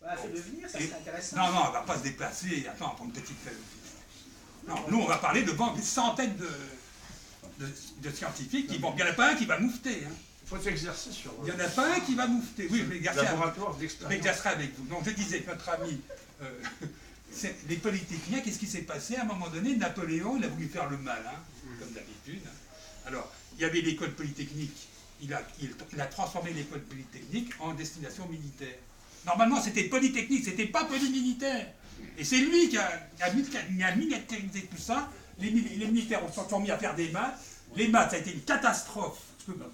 Bah, fais-le venir, ça serait intéressant. Non, on ne va pas se déplacer. Attends, pour une petite fête. Non, nous, on va parler devant des centaines de scientifiques qui vont. Il n'y en a pas un qui va moufter. Hein. Il faut s'exercer sur... Il n'y en a pas un qui va moufter. Oui, je laboratoire m'exercerai avec vous. Donc, je disais que notre ami, les Polytechniens, qu'est-ce qui s'est passé? À un moment donné, Napoléon, il a voulu faire le malin, comme d'habitude. Alors, il y avait l'école polytechnique. Il a transformé l'école polytechnique en destination militaire. Normalement, c'était polytechnique, c'était pas polymilitaire. Et c'est lui qui a militarisé tout ça. Les militaires se sont mis à faire des maths. Les maths, ça a été une catastrophe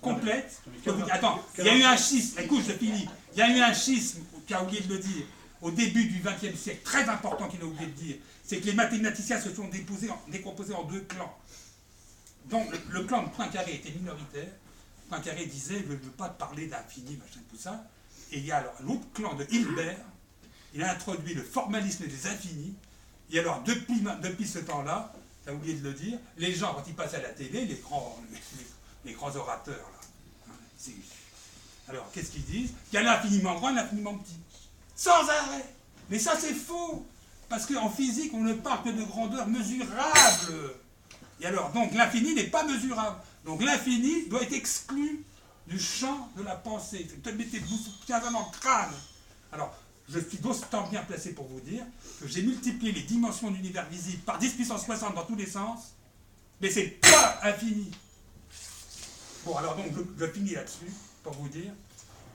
complète. Attends, il y a eu un schisme, écoute, je finis. Il y a eu un schisme, qui a oublié de le dire, au début du XXe siècle, très important qu'il a oublié de dire, c'est que les mathématiciens se sont décomposés en deux clans. Donc le clan de Poincaré était minoritaire. Poincaré disait, je ne veux pas te parler d'infini, machin, tout ça. Et il y a alors l'autre clan de Hilbert, il a introduit le formalisme des infinis. Et alors, depuis ce temps-là, tu as oublié de le dire, les gens, quand ils passent à la télé, les grands orateurs, là, hein, alors, qu'est-ce qu'ils disent? Il y a l'infiniment grand et l'infiniment petit. Sans arrêt. Mais ça, c'est faux. Parce qu'en physique, on ne parle que de grandeur mesurable. Et alors, donc, l'infini n'est pas mesurable. Donc, l'infini doit être exclu du champ de la pensée. Mettez-vous bien dans le crâne. Alors, je suis d'autant bien placé pour vous dire que j'ai multiplié les dimensions de l'univers visible par 10 puissance 60 dans tous les sens, mais c'est pas infini. Bon, alors donc, je finis là-dessus, pour vous dire,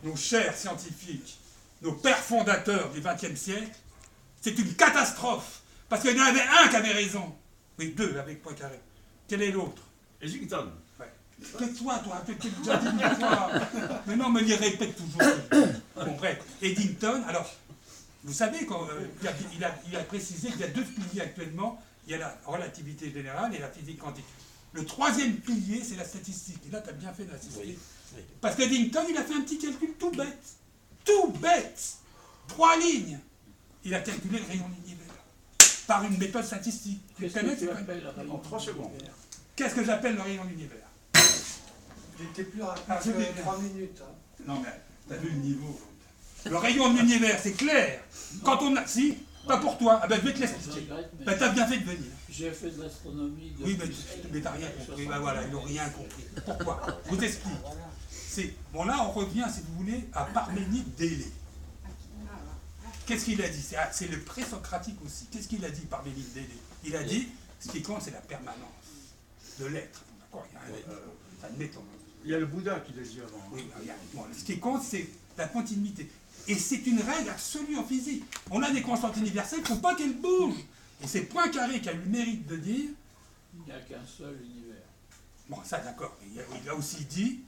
nos chers scientifiques, nos pères fondateurs du XXe siècle, c'est une catastrophe, parce qu'il y en avait un qui avait raison. Oui, deux avec Poincaré. Quel est l'autre? Eddington. Ouais. Tais-toi, toi, tu t'es déjà dit une fois. Mais non, me les répète toujours. Bon, bref, Eddington, alors, vous savez, il a précisé qu'il y a deux piliers actuellement, il y a la relativité générale et la physique quantique. Le troisième pilier, c'est la statistique. Et là, tu as bien fait d'assister. Oui, oui. Parce qu'Eddington, il a fait un petit calcul tout bête. Tout bête. 3 lignes. Il a calculé le rayon de l'univers. Par une méthode statistique. En 3 secondes. Qu'est-ce que j'appelle le rayon de l'univers? Il était plus rapide que 3 minutes. Hein. Non, mais t'as vu le niveau. Le rayon de l'univers, c'est clair. Quand on a... Si, pas pour toi. Ah ben, je vais te l'expliquer. Ben, t'as bien fait de venir. J'ai fait de l'astronomie. Oui, mais t'as rien compris. Ben voilà, ils n'ont rien compris. Pourquoi? Je vous explique. Bon, là, on revient, si vous voulez, à Parménide d'Élée. Qu'est-ce qu'il a dit? C'est le présocratique aussi. Qu'est-ce qu'il a dit, Parménide d'Élée? Il a dit, ce qui compte, c'est la permanence de l'être. D'accord? Admettons. Il y a le Bouddha qui l'a dit avant. Oui, bon, ce qui compte, c'est la continuité. Et c'est une règle absolue en physique. On a des constantes universelles, il ne faut pas qu'elles bougent. Et c'est Poincaré qui a eu le mérite de dire... Il n'y a qu'un seul univers. Bon, ça d'accord. Il a aussi dit,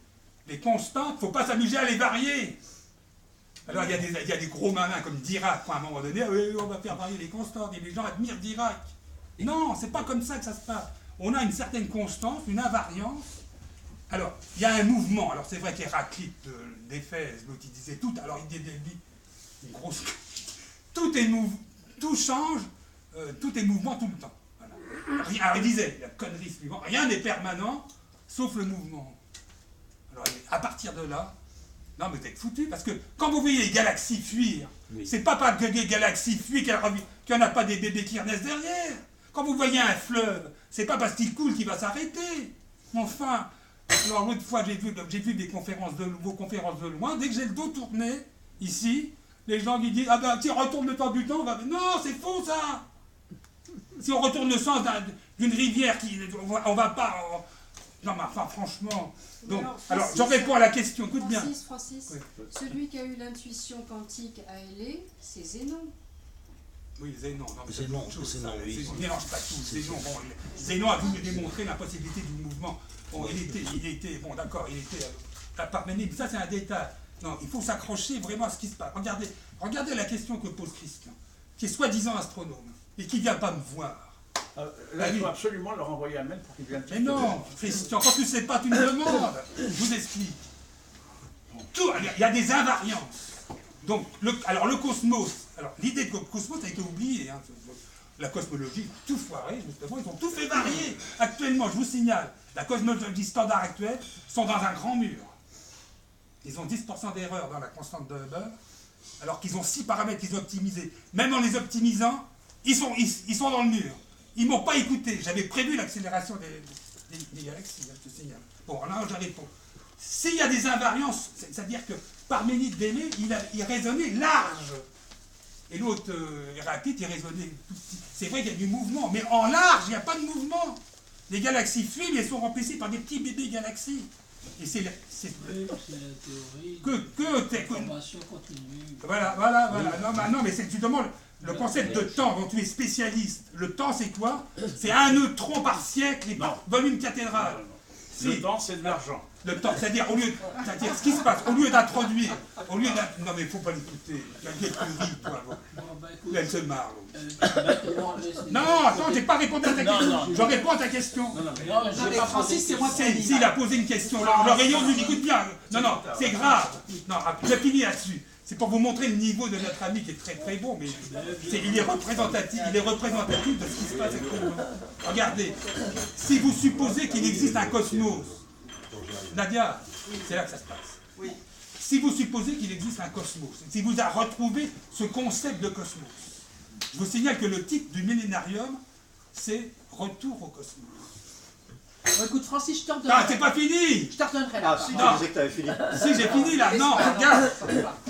les constantes, il ne faut pas s'amuser à les varier. Alors il y a des gros malins comme Dirac, à un moment donné, oui, on va faire varier les constantes, et les gens admirent Dirac. Non, c'est pas comme ça que ça se passe. On a une certaine constance, une invariance. Alors, il y a un mouvement. Alors, c'est vrai qu'Héraclite d'Éphèse, l'autre, il disait tout. Alors, il dit une grosse... Tout change, tout est mouvement tout le temps. Voilà. Alors, il disait, la connerie suivante, rien n'est permanent, sauf le mouvement. Alors, à partir de là, non, mais vous êtes foutus, parce que quand vous voyez les galaxies fuir, oui. C'est pas parce que des galaxies fuient qu'il n'y en a pas des bébés qui renaissent derrière. Quand vous voyez un fleuve, c'est pas parce qu'il coule qu'il va s'arrêter. Enfin... Alors l'autre fois, j'ai vu vos conférences de loin, dès que j'ai le dos tourné, ici, les gens qui disent « Ah ben, si on retourne le temps du temps, on va... » Non, c'est faux ça. Si on retourne le sens d'une rivière, on va pas... Non mais enfin, franchement... Donc, alors j'en réponds à la question, écoute bien. Francis, oui. Celui qui a eu l'intuition quantique à Hélé, c'est Zénon. Oui, Zénon. Zénon, oui. On ne mélange pas tout. Zénon a voulu démontrer l'impossibilité du mouvement. Bon, il était, bon d'accord, il était à Parménide, ça c'est un détail. Non, il faut s'accrocher vraiment à ce qui se passe. Regardez la question que pose Christian, qui est soi-disant astronome, et qui ne vient pas me voir. Là, il faut absolument leur envoyer un mail pour qu'ils viennent. Mais non, Christian, quand tu ne sais pas, tu me demandes. Je vous explique. Il y a des invariances. Donc, alors le cosmos, l'idée de cosmos a été oubliée. Hein, la cosmologie, tout foiré, justement, ils ont tout fait varier. Actuellement, je vous signale, la cosmologie standard actuelle sont dans un grand mur. Ils ont 10% d'erreur dans la constante de Hubble, Alors qu'ils ont 6 paramètres qu'ils ont optimisés. Même en les optimisant, ils sont dans le mur. Ils ne m'ont pas écouté. J'avais prévu l'accélération des galaxies, je te signale. Bon, alors je réponds. S'il y a des invariances, c'est-à-dire que Parménide d'Aimé, il raisonnait large. Et l'autre, Héraclite, il raisonnait tout petit. C'est vrai qu'il y a du mouvement, mais en large, il n'y a pas de mouvement. Les galaxies fuient, mais elles sont remplacées par des petits bébés galaxies. Et c'est la théorie. Formation continue. Voilà. Non, mais c'est justement le concept de temps dont tu es spécialiste. Le temps, c'est quoi? C'est un neutron par siècle et par volume cathédral. Le temps, c'est de l'argent. Le temps, c'est-à-dire ce qui se passe, au lieu d'introduire, non mais il ne faut pas l'écouter, il y a quelques toi. Elle se marre. Non, attends, j'ai pas répondu à ta question. Je réponds à ta question. Non, Francis, c'est moi qui ai dit. S'il a posé une question, le rayon lui écoute bien. Non, c'est grave. Non, je finis là-dessus. C'est pour vous montrer le niveau de notre ami qui est très très bon, mais il est représentatif de ce qui se passe actuellement. Regardez, si vous supposez qu'il existe un cosmos, Nadia, c'est là que ça se passe. Oui. Si vous supposez qu'il existe un cosmos, si vous avez retrouvé ce concept de cosmos, je vous signale que le titre du millénarium, c'est Retour au cosmos. Bon, écoute, Francis, je te redonnerai. Ah, c'est pas fini! Je te redonnerai la Si, parole. tu disais que t'avais fini. Si, j'ai fini là. Non, regarde.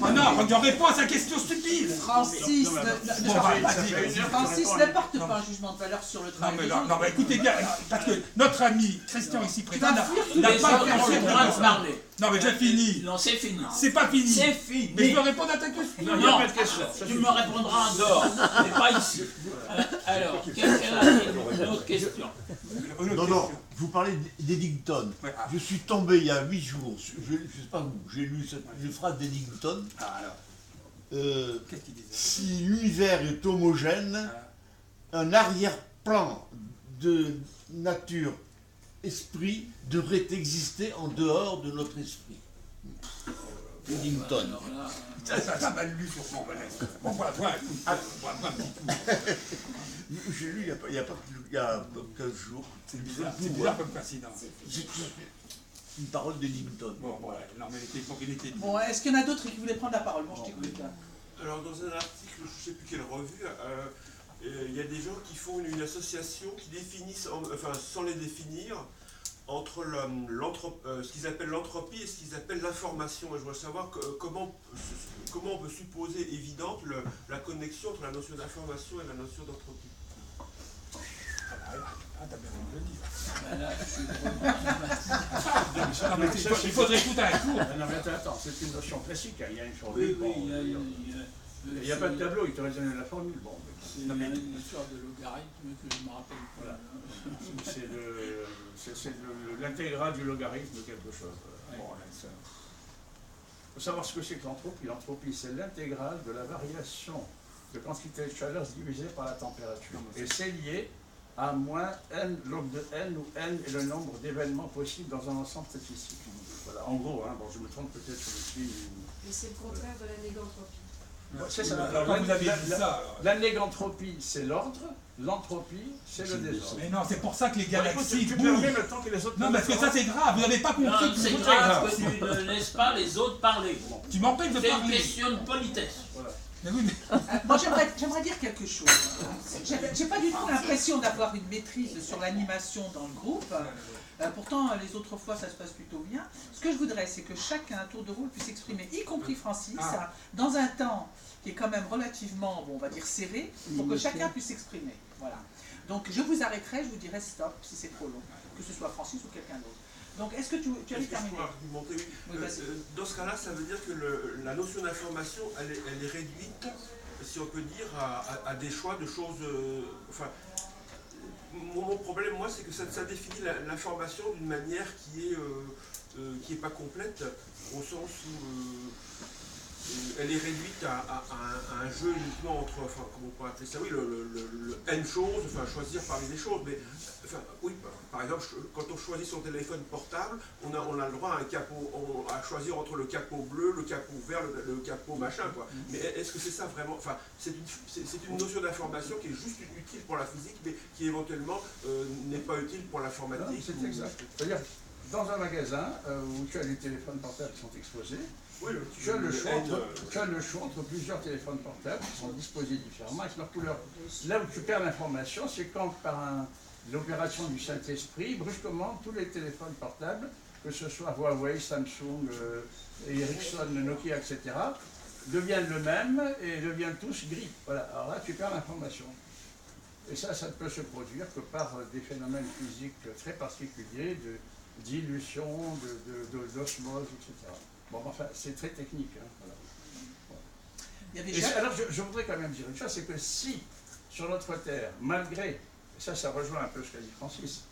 Oh non, je réponds à sa question stupide. Francis, Bon, vas-y. Francis ne porte pas un jugement de valeur sur le Non, travail mais des non, autres. mais écoutez bien, parce que notre ami Christian ici présent n'a Les pas autres ont pensé le droit de de parler. Non, mais j'ai fini. Non, c'est fini. C'est pas fini. C'est fini. Mais je peux répondre à ta question. Non, il n'y a Non, pas de question. tu me répondras en dehors, mais pas ici. Alors, quelqu'un a une autre question? Non, vous parlez d'Eddington. Ouais, ah. Je suis tombé il y a 8 jours, je ne sais pas où, j'ai lu une phrase d'Eddington. Ah, alors, qu'est-ce qu'il disait? Si l'univers est homogène, un arrière-plan de nature esprit devrait exister en dehors de notre esprit. Eddington. Alors là, Ça m'a lu sur son balèze. Bon, voilà, un petit coup. J'ai lu il y a 15 jours. C'est bizarre comme fascinant. C'est une parole d'Eddington. Bon, voilà. Non, mais il était. Bon, est-ce qu'il y en a d'autres qui voulaient prendre la parole? Moi, je t'écoute. Alors, dans un article, je ne sais plus quelle revue, il y a des gens qui font une association qui définissent, enfin sans les définir, entre ce qu'ils appellent l'entropie et ce qu'ils appellent l'information. Et je voudrais savoir comment on peut supposer évidente la connexion entre la notion d'information et la notion d'entropie. Ah, t'as bien envie de le dire. ben là, je suis Non, mais il faudrait écouter un cours. Non, mais attends, c'est une notion classique. Il y a une Oui, formule. oui, Il n'y a pas de tableau, il te résonne la formule. Bon, c'est une histoire de logarithme que je me rappelle plus. Voilà. C'est l'intégrale du logarithme de quelque chose. Bon, il faut savoir ce que c'est que l'entropie. L'entropie, c'est l'intégrale de la variation de quantité de chaleur divisée par la température. Et c'est lié à moins n log de n, où n est le nombre d'événements possibles dans un ensemble statistique. Voilà, en gros, hein, bon, je me trompe peut-être sur le signe. Et c'est le contraire de la négantropie. C'est ça. Alors, quand vous avez dit ça, alors. La négantropie, c'est l'ordre, l'entropie, c'est le désordre. Mais non, c'est pour ça que les Bon, galaxies écoute, tu bougent. permets le temps que les autres... Non, parce que ça c'est grave, vous n'avez pas compris Non, que c'est c'est grave que tu ne laisses pas les autres parler. Tu m'empêches de C'est une parler. question de politesse. Voilà. Mais oui, mais... Moi, j'aimerais dire quelque chose. J'ai pas du tout l'impression d'avoir une maîtrise sur l'animation dans le groupe. Pourtant, les autres fois, ça se passe plutôt bien. Ce que je voudrais, c'est que chacun, à tour de rôle, puisse exprimer, y compris Francis, dans un temps qui est quand même relativement, bon, on va dire, serré, pour que chacun puisse s'exprimer. Voilà. Donc, je vous arrêterai, je vous dirai stop si c'est trop long, que ce soit Francis ou quelqu'un d'autre. Donc, est-ce que tu avais Est-ce que je terminé? peux argumenter? Oui. Oui, vas-y. Dans ce cas-là, ça veut dire que la notion d'information, elle est réduite, si on peut dire, à des choix de choses... enfin, mon problème, moi, c'est que ça définit l'information d'une manière qui est pas complète, au sens où elle est réduite à un jeu uniquement entre, enfin, comment on pourrait appeler ça, oui, le N choses, enfin, choisir parmi des choses, mais, enfin, oui, par exemple, quand on choisit son téléphone portable, on a le droit à un capot, à choisir entre le capot bleu, le capot vert, le capot machin, quoi. Mais est-ce que c'est ça vraiment, enfin, c'est une notion d'information qui est juste utile pour la physique, mais qui éventuellement n'est pas utile pour l'informatique. C'est exact. C'est-à-dire, dans un magasin où tu as des téléphones portables qui sont exposés, Oui, tu as le choix entre plusieurs téléphones portables qui sont disposés différemment avec leur couleur. Là où tu perds l'information, c'est quand par l'opération du Saint-Esprit, brusquement, tous les téléphones portables, que ce soit Huawei, Samsung, Ericsson, Nokia, etc., deviennent le même et deviennent tous gris. Voilà. Alors là, tu perds l'information. Et ça ne peut se produire que par des phénomènes physiques très particuliers, d'illusion, d'osmose, etc. Bon, enfin, c'est très technique. Hein, voilà. Il y avait Alors, je voudrais quand même dire une chose, c'est que si, sur notre Terre, malgré, ça rejoint un peu ce qu'a dit Francis,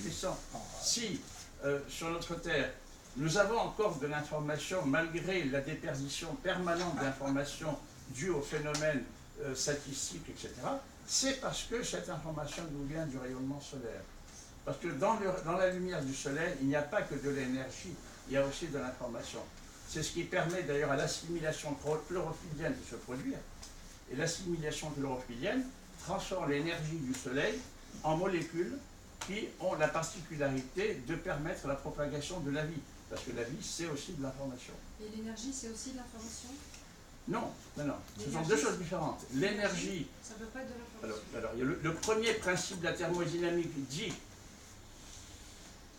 Christian, si, sur notre Terre, nous avons encore de l'information, malgré la déperdition permanente d'informations due aux phénomènes statistiques, etc., c'est parce que cette information nous vient du rayonnement solaire. Parce que dans la lumière du soleil, il n'y a pas que de l'énergie, il y a aussi de l'information. C'est ce qui permet d'ailleurs à l'assimilation chlorophyllienne de se produire. Et l'assimilation chlorophyllienne transforme l'énergie du soleil en molécules qui ont la particularité de permettre la propagation de la vie. Parce que la vie, c'est aussi de l'information. Et l'énergie, c'est aussi de l'information? Non. Ce sont deux choses différentes. L'énergie... Ça ne peut pas être de l'information. Alors il y a le premier principe de la thermodynamique dit...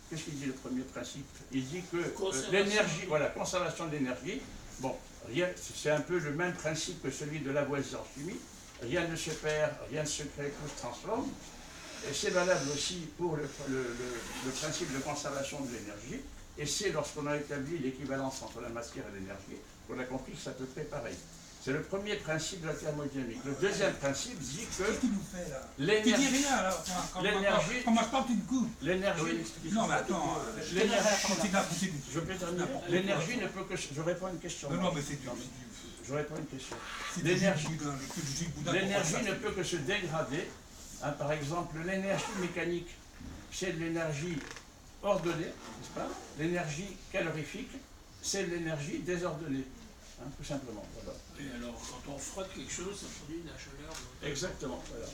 Qu'est-ce qu'il dit le premier principe? Il dit que l'énergie, voilà, conservation de l'énergie, bon, c'est un peu le même principe que celui de Lavoisier en chimie. Rien ne se perd, rien ne se crée, tout se transforme. Et c'est valable aussi pour le principe de conservation de l'énergie. Et c'est lorsqu'on a établi l'équivalence entre la matière et l'énergie qu'on a compris que c'est à peu près pareil. C'est le premier principe de la thermodynamique. Le deuxième principe dit que Qu'est-ce qu'il nous fait là? l'énergie... Tu dis rien là. Quand moi je parle, tu me coupes. L'énergie... Non mais attends, continue. Je peux terminer. L'énergie ne peut que... Je réponds à une question. Non mais c'est du... Je réponds à une question. C'est L'énergie du boudin. L'énergie ne peut que se dégrader. Hein, par exemple, l'énergie mécanique, c'est de l'énergie ordonnée, n'est-ce pas? L'énergie calorifique, c'est de l'énergie désordonnée. Hein, tout simplement. Voilà. Et alors, quand on frotte quelque chose, ça produit de la chaleur. Exactement. Voilà.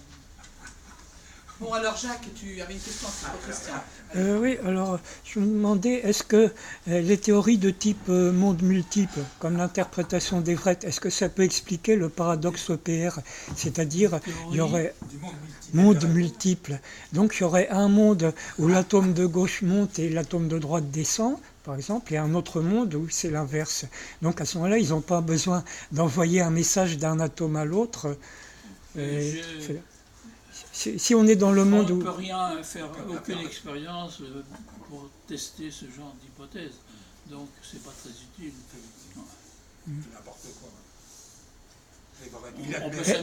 Bon, alors Jacques, tu avais une question pour Christian. Oui, alors je me demandais, est-ce que les théories de type monde multiple, comme l'interprétation d'Everett, est-ce que ça peut expliquer le paradoxe EPR? C'est-à-dire, il y aurait monde multiple. Donc, il y aurait un monde où l'atome de gauche monte et l'atome de droite descend, par exemple, et un autre monde où c'est l'inverse. Donc, à ce moment-là, ils n'ont pas besoin d'envoyer un message d'un atome à l'autre. Si on est dans le monde où... On ne peut rien faire, aucune expérience pour tester ce genre d'hypothèse. Donc, c'est pas très utile. C'est n'importe quoi.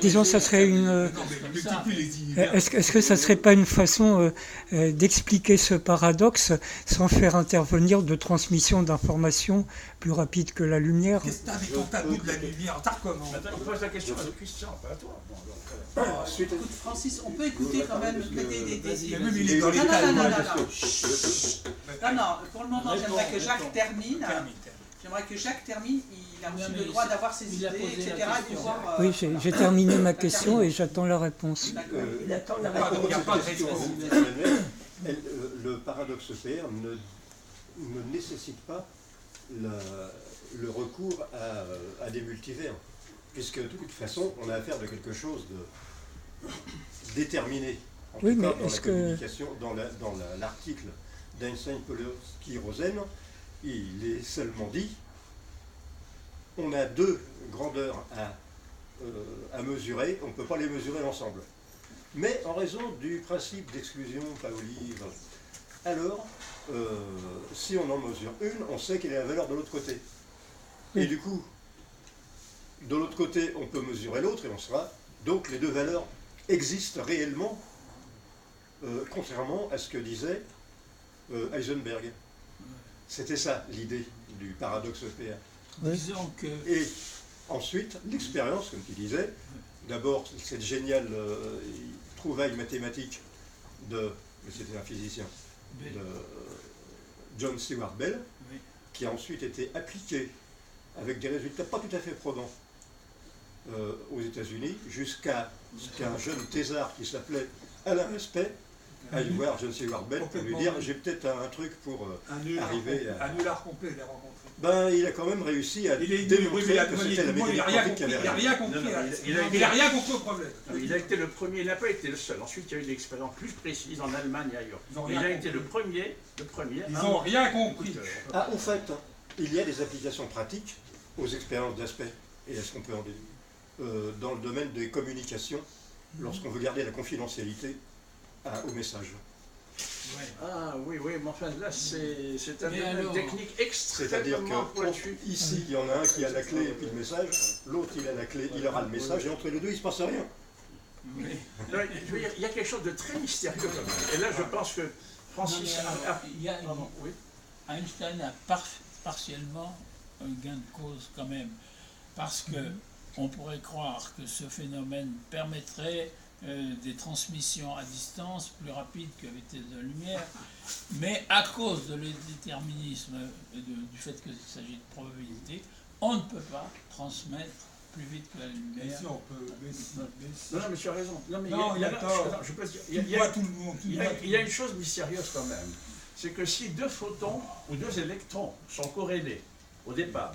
Disons, ça serait une... Est-ce que ça serait pas une façon d'expliquer ce paradoxe sans faire intervenir de transmission d'informations plus rapide que la lumière? Qu'est-ce que t'as avec ton tabou de la lumière? T'as comment? Attends, il pose la question à Christian, pas à toi. Écoute, Francis, on peut écouter quand même des... Même il est dans les Non, pour le moment, j'aimerais que Jacques termine. J'aimerais que Jacques termine, il a aussi le droit d'avoir ses idées, etc. Et de voir, oui, j'ai terminé ma question et j'attends la réponse. Il attend la réponse. Il n'y a pas de réponse. Le paradoxe EPR ne nécessite pas le recours à des multivers, puisque de toute façon, on a affaire de quelque chose de déterminé. En oui, tout mais cas, dans la communication, dans l'article d'Einstein-Polonsky-Rosen, il est seulement dit, on a deux grandeurs à mesurer, on ne peut pas les mesurer ensemble. Mais en raison du principe d'exclusion Pauli, alors, si on en mesure une, on sait quelle est la valeur de l'autre côté. Et du coup, de l'autre côté, on peut mesurer l'autre et on sera... Donc les deux valeurs existent réellement, contrairement à ce que disait Heisenberg. C'était ça l'idée du paradoxe EPR. Disons que... Et ensuite, l'expérience, comme tu disais, d'abord cette géniale trouvaille mathématique mais c'était un physicien, de John Stewart Bell, qui a ensuite été appliquée avec des résultats pas tout à fait probants aux États-Unis, jusqu'à ce qu'un jeune thésard qui s'appelait Alain Aspect aille voir je ne sais où Arbel pour lui dire j'ai peut-être un truc pour arriver à... Un nullard complet, il a rencontré. Ben, il a quand même réussi à démontrer que c'était la mécanique quantique qui avait Il n'a rien compris. Il n'a rien compris au problème. Il a été le premier, il n'a pas été le seul. Ensuite, il y a eu des expériences plus précises en Allemagne et ailleurs. Il a été le premier. Ils n'ont rien compris. Ah, au fait, il y a des applications pratiques aux expériences d'aspect. Et est-ce qu'on peut en déduire dans le domaine des communications, lorsqu'on veut garder la confidentialité au message. Ouais. Ah oui, mais enfin là c'est un domaine technique C'est-à-dire extrêmement que pointu. ici il y en a un qui a la clé et puis le message, l'autre il a la clé, il aura le message, et entre les deux il ne se passe rien. Oui. Là, je veux dire, il y a quelque chose de très mystérieux quand même. Et là je pense que Francis Einstein a partiellement un gain de cause quand même, parce que on pourrait croire que ce phénomène permettrait des transmissions à distance plus rapides que la vitesse de la lumière, mais à cause de l'indéterminisme du fait qu'il s'agit de probabilité, on ne peut pas transmettre plus vite que la lumière. Mais si on peut, Non, mais tu as raison. Non, mais il y a une chose mystérieuse quand même, c'est que si deux photons ou deux électrons sont corrélés au départ,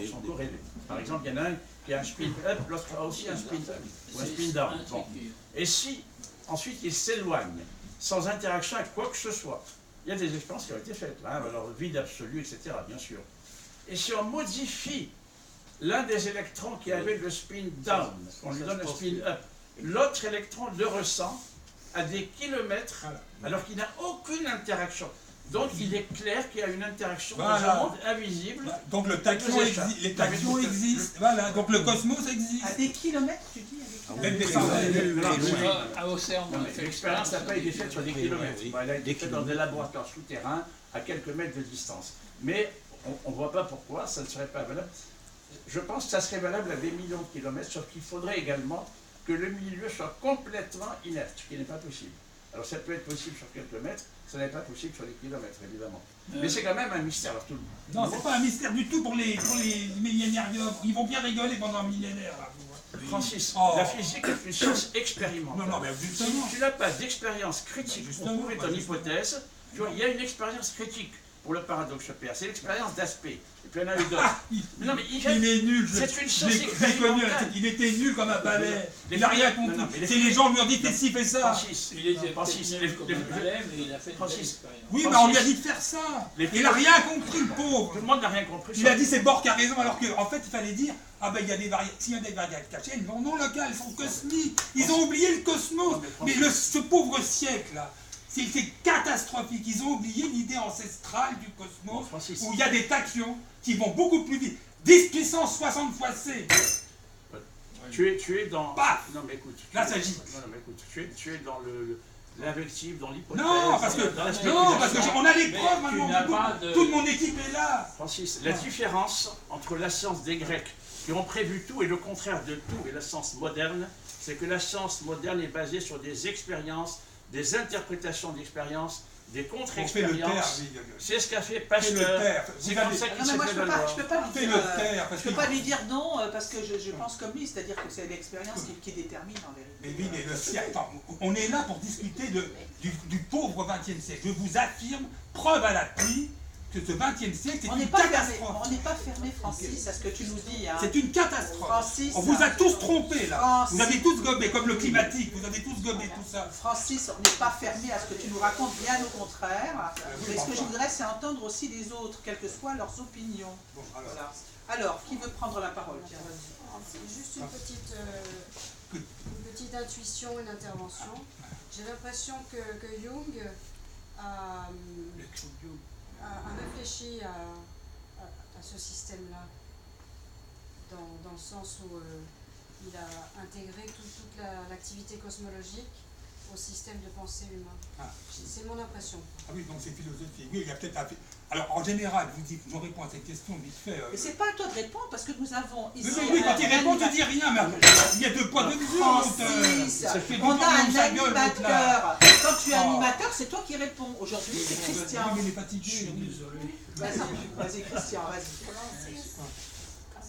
sont corrélés. Par exemple, il y en a un qui a un spin up, l'autre a aussi un spin up ou un spin down. Bon. Et si ensuite ils s'éloignent sans interaction avec quoi que ce soit, il y a des expériences qui ont été faites, hein, alors vide absolu, etc. bien sûr. Et si on modifie l'un des électrons qui avait le spin down, on lui donne un spin up, l'autre électron le ressent à des kilomètres alors qu'il n'a aucune interaction. Donc il est clair qu'il y a une interaction dans un monde invisible. Donc les tachyons existent, voilà. Donc le cosmos existe. À des kilomètres, tu dis? L'expérience n'a pas été faite sur des kilomètres. Elle a été faite dans des laboratoires souterrains à quelques mètres de distance. Mais on ne voit pas pourquoi ça ne serait pas valable. Je pense que ça serait valable à des millions de kilomètres, sauf qu'il faudrait également que le milieu soit complètement inerte, ce qui n'est pas possible. Alors ça peut être possible sur quelques mètres, ça n'est pas possible sur les kilomètres, évidemment. Mais c'est quand même un mystère. Alors, non, c'est pas un mystère du tout pour les millénaires. Ils vont bien rigoler pendant un millénaire. Là. Francis, la physique est une science expérimentale. Non, mais si tu n'as pas d'expérience critique pour prouver ton hypothèse, tu vois, il y a une expérience critique pour le paradoxe EPR, c'est l'expérience d'aspect. Et puis il y en a eu d'autres. Non, mais il est nul. C'est une science expérimentale. Il était nul comme un balai. Il n'a rien compris. C'est les gens lui ont dit fais ci, fais ça. Francis, oui, mais on lui a dit de faire ça. Il n'a rien compris, le pauvre. Tout le monde n'a rien compris. Il a dit c'est Bohr qui a raison, alors qu'en fait il fallait dire ah ben il y a des variables. S'il y a des variables cachées, elles sont non locales, elles sont cosmiques. Ils ont oublié le cosmos. Mais ce pauvre siècle là. C'est catastrophique. Ils ont oublié l'idée ancestrale du cosmos, où il y a des tachyons qui vont beaucoup plus vite. 10 puissance 60 fois C. Tu es dans... Paf. Non mais écoute. Là ça gît. Non mais écoute, tu es dans l'invective, dans l'hypothèse. Non, parce qu'on a les preuves maintenant. Toute mon équipe est là. Francis, la différence entre la science des Grecs, qui ont prévu tout, et le contraire de tout, et la science moderne, c'est que la science moderne est basée sur des expériences, des interprétations d'expériences, des contre-expériences. C'est ce qu'a fait Pasteur. C'est comme ça qu'il s'est fait valoir. Je ne peux pas lui dire non, parce que je pense comme lui, c'est-à-dire que c'est l'expérience qui détermine en vérité. Mais on est là pour discuter du pauvre XXe siècle. Je vous affirme, preuve à l'appui, que ce XXe siècle, c'est une catastrophe. On n'est pas fermé, Francis, à ce que tu nous dis. Hein. C'est une catastrophe. Francis, on vous a tous trompés, là. Vous avez tous gobé, comme le climatique, vous avez tous gobé tout ça. Francis, on n'est pas fermé à ce que tu nous racontes, bien au contraire. Mais ce que je voudrais, c'est entendre aussi les autres, quelles que soient leurs opinions. Bon, voilà. Alors, qui veut prendre la parole? Juste une petite intuition, une intervention. J'ai l'impression que Jung a réfléchi à ce système-là, dans le sens où il a intégré toute l'activité cosmologique au système de pensée humain. C'est mon impression. Ah oui, donc c'est philosophique. Oui, il y a peut-être un... Alors, en général, je réponds à cette question vite fait. Mais c'est pas à toi de répondre, parce que nous avons ici... Oui, quand il répond, tu dis rien, mais il y a deux points de vue. On a un animateur. Quand tu es animateur, c'est toi qui réponds. Aujourd'hui, c'est Christian. Oui, mais il est fatigué. Je suis désolé. Vas-y, Christian, vas-y.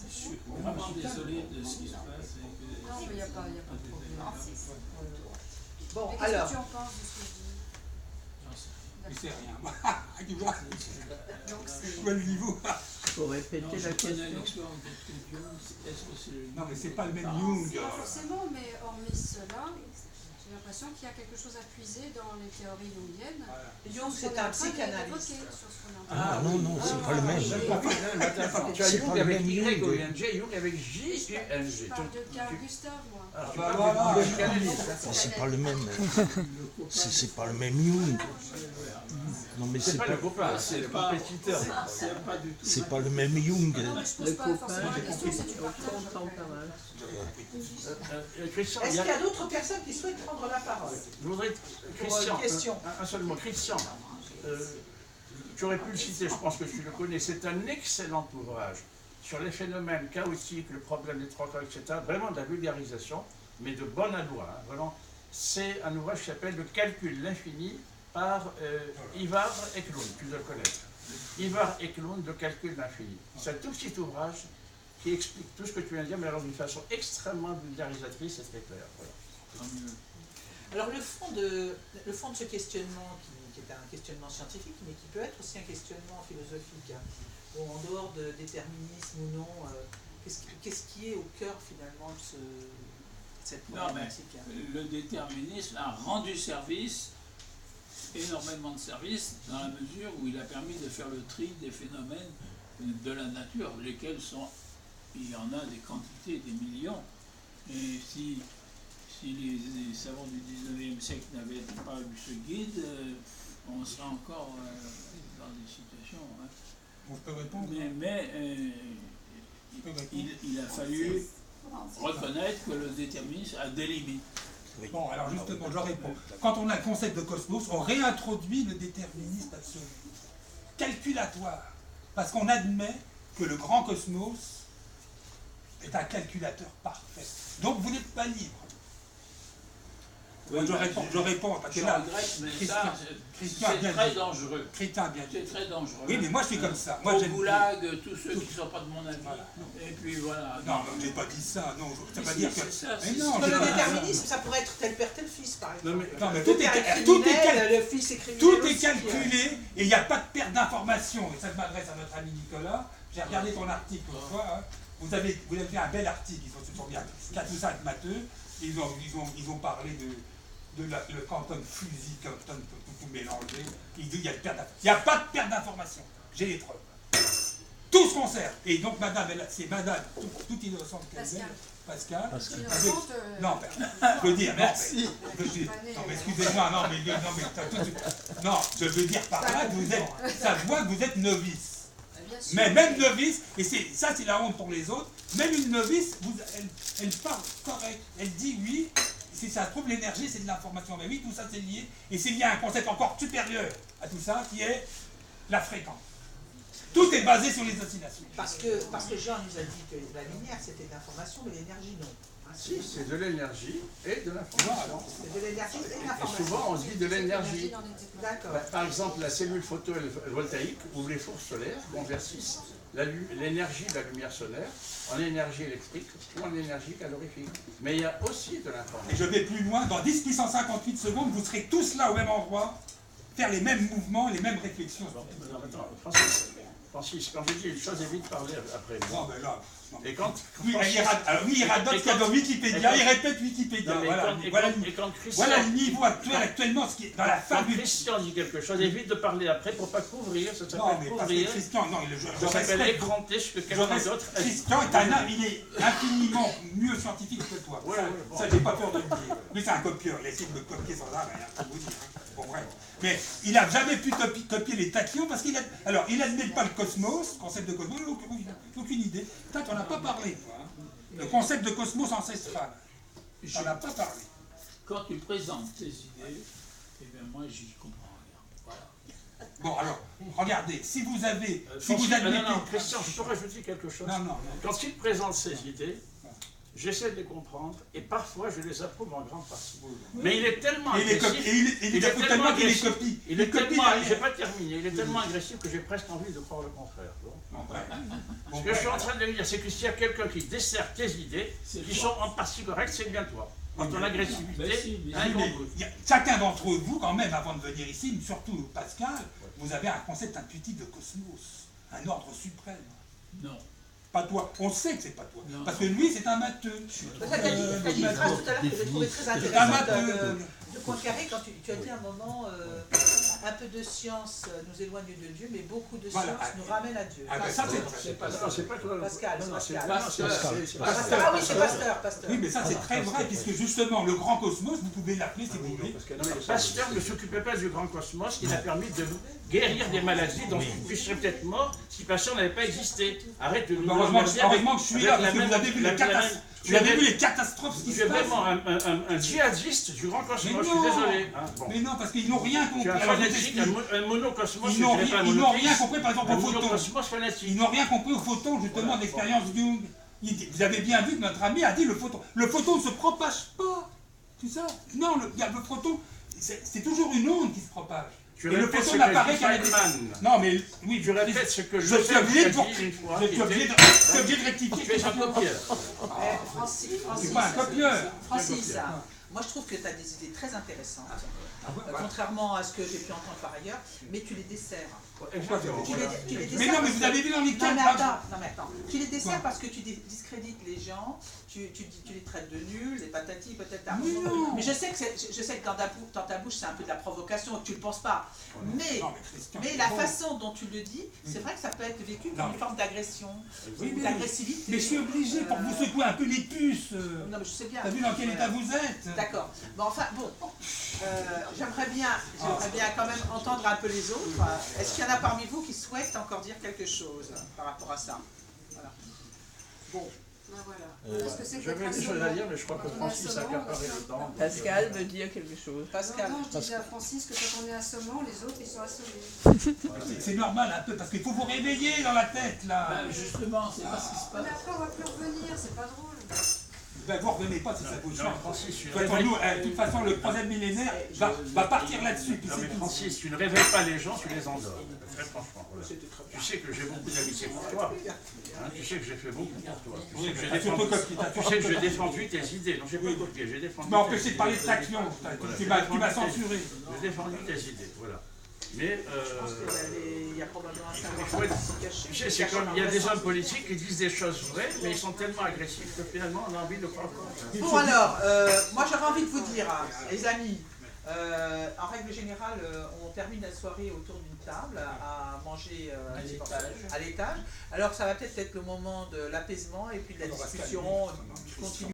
Je suis vraiment désolé de ce qui se passe. Non, mais il n'y a pas de problème. Bon, mais qu'est-ce que tu en penses de ce que je dis? Je sais rien. Tu vois, Donc je c'est... vois le niveau. Faut répéter Non, la je connais question. l'expérience de Jung, est-ce que c'est le Non, mais c'est pas le même Ah. Jung. Pas forcément, mais hormis cela, j'ai l'impression qu'il y a quelque chose à puiser dans les théories jungiennes. Voilà. Jung, c'est un psychanalyste. Ah non, non, c'est pas le même. Tu as C'est Jung pas le avec même Y Jung. au ING, Jung avec J-U-N-G. Je parle de Carl Gustav, moi. Ah, tu bah parles voilà. de psychanalyste. C'est pas le même. C'est pas le même Jung. Non, mais C'est pas le copain, c'est le compétiteur. C'est pas du tout. c'est pas le même Jung. Non, mais je pose Le pas copain, forcément la question, c'est du partage. Content pas mal. Christian, Est-ce qu'il y a d'autres personnes qui souhaitent prendre la parole? je voudrais... Pour Christian, une question. un seul mot. Christian, tu aurais pu le citer, je pense que tu le connais. C'est un excellent ouvrage sur les phénomènes chaotiques, le problème des trois corps, etc. Vraiment de la vulgarisation, mais de bonne alloi. Hein, vraiment. C'est un ouvrage qui s'appelle Le calcul de l'infini par Ivar Eklund, tu dois le connaître. Ivar Eklund, Le calcul de l'infini. C'est un tout petit ouvrage qui explique tout ce que tu viens de dire, mais alors d'une façon extrêmement vulgarisatrice et très claire. Voilà. Tant mieux. Alors le fond de ce questionnement, qui est un questionnement scientifique, mais qui peut être aussi un questionnement philosophique, hein, où en dehors de déterminisme ou non, qu'est-ce qui est au cœur finalement de cette Non, mais problématique, hein? le déterminisme a rendu service, énormément de service, dans la mesure où il a permis de faire le tri des phénomènes de la nature, lesquels sont, il y en a des quantités, des millions. Et si les savants du 19e siècle n'avaient pas eu ce guide, on serait encore dans des situations. Hein. Bon, je peux répondre. Mais il a fallu reconnaître que le déterminisme a des limites. Bon, alors justement, je réponds. Quand on a le concept de cosmos, on réintroduit le déterminisme absolu, calculatoire, parce qu'on admet que le grand cosmos est un calculateur parfait. Donc vous n'êtes pas libre. Oui, je réponds, parce que je là, regrette, mais Christian ça, a bien c'est très dit. dangereux. Christian a bien dit. C'est très dangereux. Oui, mais moi je suis comme ça. Moi Au j'aime goulag, tous ceux qui ne sont pas de mon avis. Voilà. Et puis voilà. Non, je n'ai pas dit ça. Non, ça veut pas Si, dire c'est que. ça, Mais c'est non, ça. j'ai Le pas dit ça. déterminisme, ça pourrait être tel père, tel fils, par exemple. Non, mais Tout tout est est le fils est criminel. Tout est aussi, calculé et il n'y a pas de perte d'information. Et ça je m'adresse à notre ami Nicolas. J'ai regardé ton article l'autre fois. Hein. Vous avez fait un bel article. Ils se sont bien 4 ou 5 matheux. Ils ont parlé de le quantum fusil, quantum tout mélangé. Ils disent qu'il n'y a pas de perte d'information. J'ai les preuves. Tout se conserve. Et donc madame, c'est madame, tout innocente qu'elle est. Pascal. Innocente, Non, je veux dire, Merci. non, mais excusez-moi, non, je veux dire par là que vous êtes, ça se voit que vous êtes novice. bien sûr. Mais même novice, et ça c'est la honte pour les autres, même une novice, elle parle correct, elle dit oui, si ça trouve l'énergie, c'est de l'information. Mais oui, tout ça c'est lié, et c'est lié à un concept encore supérieur à tout ça, qui est la fréquence. Tout est basé sur les oscillations. Parce que Jean nous a dit que la lumière c'était de l'information, mais l'énergie non. Hein, Si, c'est de l'énergie et de l'information. c'est de l'énergie et de Et l'information. souvent, on se dit de l'énergie. D'accord. Par exemple, la cellule photovoltaïque ou les fours solaires convertissent l'énergie de la lumière solaire en énergie électrique ou en énergie calorifique. Mais il y a aussi de Et l'information. je vais plus loin, dans 10 puissance 58 secondes, vous serez tous là au même endroit, faire les mêmes mouvements, les mêmes réflexions. Francis, quand je dis une chose, évite de parler après. Non, mais là, non. Et quand... Oui, il radote ce qu'il y a dans Wikipédia, il répète Wikipédia. Non, mais Voilà, quand Christian... voilà le niveau actuellement, ce qui est dans la fin Quand du... Christian dit quelque chose, évite de parler après pour pas couvrir, ça Non, s'appelle mais parce que couvrir. Christian, non, Ça s'appelle respecte. écranter ce que quelqu'un d'autre a dit. Christian est un homme, il est infiniment mieux scientifique que toi. Ouais, ça, ouais, bon. ça j'ai pas peur de le dire. Lui, c'est un copieur, il essaie de me copier sans arrêt, rien à vous dire. Hein. Bon, bref. Mais il n'a jamais pu copier les tachyons parce qu'il a. Alors, il n'admet pas le cosmos, concept de cosmos, aucune idée. Toi, tu n'en as pas parlé, toi. Hein. Le concept de cosmos ancestral. Tu n'en as pas parlé. Quand tu présentes tes idées, eh bien moi j'y comprends rien. Voilà. Bon, alors, regardez, si vous avez. Si vous Non, admettez. non, Christian, je peux rajouter quelque chose. Non. Quand il présente ses idées, j'essaie de les comprendre et parfois je les approuve en grande partie. Mais il est tellement Et il est agressif. il est tellement qu'il les copie. Il est copie tellement, derrière. j'ai pas terminé, il est tellement agressif que j'ai presque envie de croire le contraire. Bon. Bon, bref. Ce que je suis en train de dire, c'est que s'il y a quelqu'un qui dessert tes idées, qui toi. sont en partie correctes, c'est bien toi. par ton agressivité, Ben si, mais hein, Oui, mais chacun d'entre vous, quand même, avant de venir ici, mais surtout Pascal, vous avez un concept intuitif de cosmos, un ordre suprême. non. Pas toi. On sait que c'est pas toi. Non. Parce que lui, c'est un matheux. Tu as dit une phrase tout à l'heure que j'ai trouvé très C'est un intéressante matheux. de Poincaré quand tu as dit à un moment un peu de science nous éloigne de Dieu, mais beaucoup de science Voilà. nous ramène à Dieu. Ah ben ça, c'est pas ça, c'est pas toi. Pascal, Non, non, c'est Pascal. Pascal. Pasteur. Ah oui, c'est Pasteur. Oui, mais ça, c'est très vrai, puisque justement, le grand cosmos, vous pouvez l'appeler si vous voulez. Pasteur ne s'occupait pas du grand cosmos, il a permis de guérir des maladies dont vous seriez peut-être mort si Pasteur n'avait pas existé. Arrête de nous Heureusement que je suis là, avec parce que la vous avez vu les catastrophes. Vous avez vu les catastrophes qui Tu se es passent. vraiment un djihadiste du grand cosmos, Mais je suis non. désolé. Hein, bon. Mais non, parce qu'ils n'ont rien Tu compris. es un Alors, je fanatique, t'explique. un monocosmos, Ils n'ont je dirais pas un rien monothéiste, compris, par exemple, un aux photons. monocosmos fanatique. Ils n'ont rien compris aux photons, justement, de l'expérience Jung. Vous avez bien vu que notre ami a dit le photon ne se propage pas. C'est ça? Non, le photon, c'est toujours une onde qui se propage. Tu Et le répètes photon ce n'apparaît que qu'à la dit Feynman. Non, mais oui, Je répète ce que je suis obligé de rectifier. Tu es un copieur. Francis, C'est pas un copieur. Francis, moi je trouve que tu as des idées très intéressantes, contrairement à ce que j'ai pu entendre par ailleurs, mais tu les desserres. Tu les Mais non, mais vous avez vu dans les Non mais cas. attends, tu les desserres parce que tu discrédites les gens, tu les traites de nuls, les patatis peut-être. Mais je sais que dans ta bouche c'est un peu de la provocation, que tu le penses pas. Mais la façon dont tu le dis, c'est vrai que ça peut être vécu comme une forme d'agression, d'agressivité. Mais je suis obligé pour vous secouer un peu les puces. Non mais je sais bien. T'as vu dans quel état vous êtes? D'accord. Bon, enfin, j'aimerais bien quand même entendre un peu les autres. Est-ce qu'il y en a parmi vous qui souhaitent encore dire quelque chose par rapport à ça? Voilà. Bon. Voilà. Parce que c'est J'avais des choses à dire, mais je crois que Francis a accaparé le temps. Pascal veut dire quelque chose. Pascal. Non, je disais à Francis que quand on est assommant, les autres ils sont assommés. C'est normal un peu, parce qu'il faut vous réveiller dans la tête, là. Justement, c'est pas ce qui se Mais passe. après on va plus revenir, c'est pas drôle. Ben, vous revenez pas si ça vous change. Francis, De toute façon, le troisième millénaire va partir là-dessus. Non mais Francis, tu ne réveilles pas les gens, tu les endors. Très franchement. Voilà. Tu sais que j'ai beaucoup d'amitié pour toi. Hein, tu sais que j'ai fait beaucoup pour toi. Tu sais que j'ai défendu tes idées. Non, j'ai pas copié, j'ai défendu. Tu m'as empêché de parler de Taction. Tu m'as censuré. J'ai défendu tes idées, voilà. Mais Il y a probablement un il faut être- tu sais, c'est comme il y a des hommes politiques qui disent des choses vraies, mais ils sont tellement agressifs que finalement on a envie de croire. Bon alors, moi j'aurais envie de vous dire, les amis, en règle générale, on termine la soirée autour d'une table à manger à l'étage. Alors ça va peut-être être le moment de l'apaisement et puis de la discussion continue.